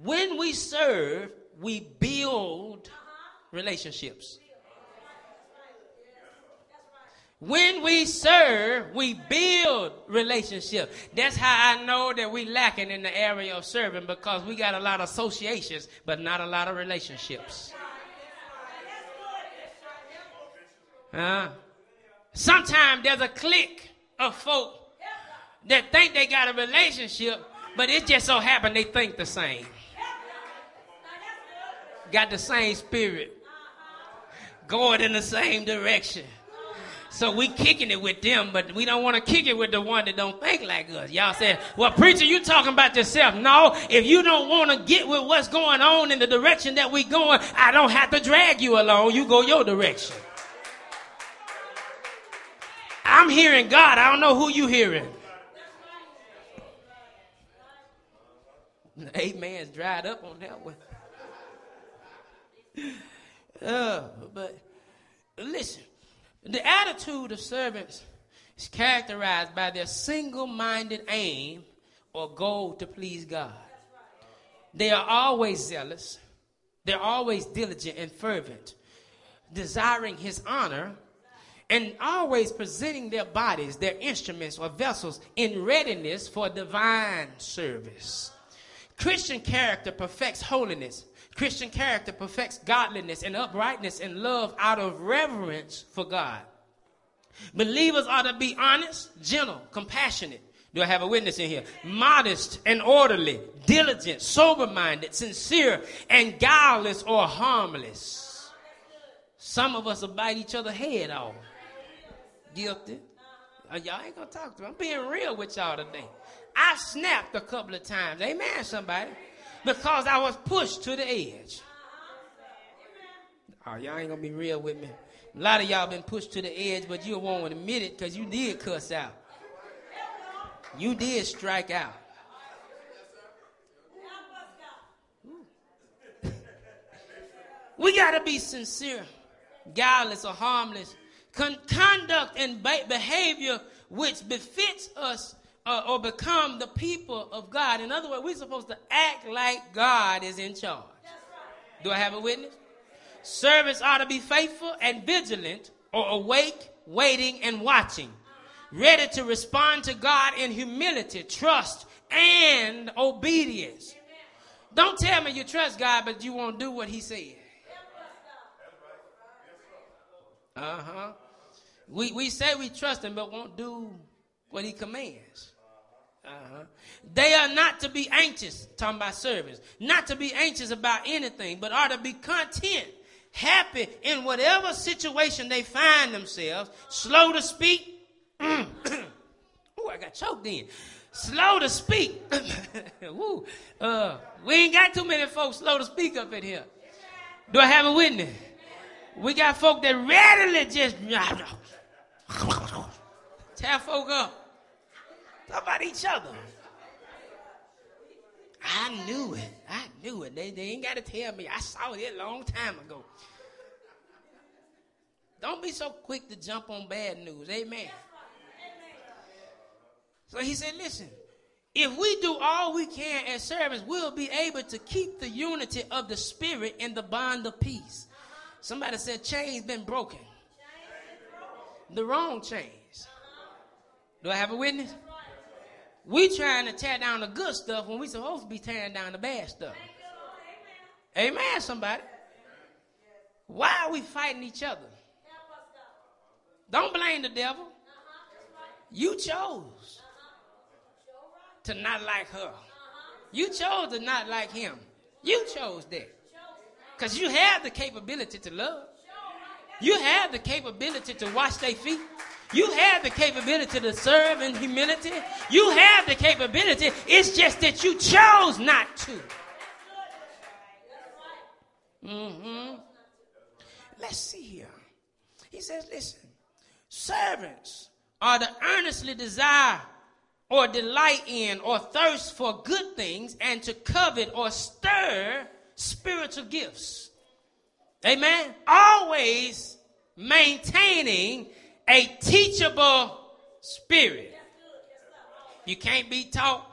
When we serve, we build relationships. When we serve, we build relationships. That's how I know that we lacking in the area of serving, because we got a lot of associations, but not a lot of relationships. Sometimes there's a clique of folk that think they got a relationship, but it just so happened they think the same. Got the same spirit. Going in the same direction. So we kicking it with them, but we don't want to kick it with the one that don't think like us. Y'all say, well, preacher, you talking about yourself. No, if you don't want to get with what's going on in the direction that we going, I don't have to drag you along. You go your direction. I'm hearing God. I don't know who you hearing. Amen's dried up on that one. But listen. The attitude of servants is characterized by their single-minded aim or goal to please God. They are always zealous. They're always diligent and fervent, desiring his honor, and always presenting their bodies, their instruments or vessels in readiness for divine service. Christian character perfects holiness. Christian character perfects godliness and uprightness and love out of reverence for God. Believers are to be honest, gentle, compassionate. Do I have a witness in here? Modest and orderly, diligent, sober-minded, sincere, and guileless or harmless. Some of us will bite each other's head off. Guilty. Y'all ain't going to talk to me. I'm being real with y'all today. I snapped a couple of times. Amen, somebody. Because I was pushed to the edge. Oh, y'all ain't going to be real with me. A lot of y'all been pushed to the edge, but you won't admit it because you did cuss out. You did strike out. We got to be sincere, guileless or harmless. Conduct and behavior which befits us or become the people of God. In other words, we're supposed to act like God is in charge. Do I have a witness? Servants ought to be faithful and vigilant, or awake, waiting, and watching, ready to respond to God in humility, trust, and obedience. Don't tell me you trust God, but you won't do what he said. We say we trust him, but won't do what he commands. They are not to be anxious, talking about servants, not to be anxious about anything, but are to be content, happy in whatever situation they find themselves, slow to speak. Oh, I got choked in. Slow to speak. We ain't got too many folks slow to speak up in here. Do I have a witness? We got folk that readily just tear folk up. Talk about each other. I knew it. They ain't got to tell me. I saw it a long time ago. Don't be so quick to jump on bad news. Amen. So he said, listen, if we do all we can as servants, we'll be able to keep the unity of the spirit and the bond of peace. Somebody said chains been broken. The wrong chains. Do I have a witness? We trying to tear down the good stuff when we supposed to be tearing down the bad stuff. Amen, somebody. Why are we fighting each other? Don't blame the devil. You chose to not like her. You chose to not like him. You chose that. Because you have the capability to love. You have the capability to wash their feet. You have the capability to serve in humility. You have the capability. It's just that you chose not to. Let's see here. He says, listen, servants are to earnestly desire or delight in or thirst for good things and to covet or stir spiritual gifts. Amen. Always maintaining a teachable spirit. You can't be taught.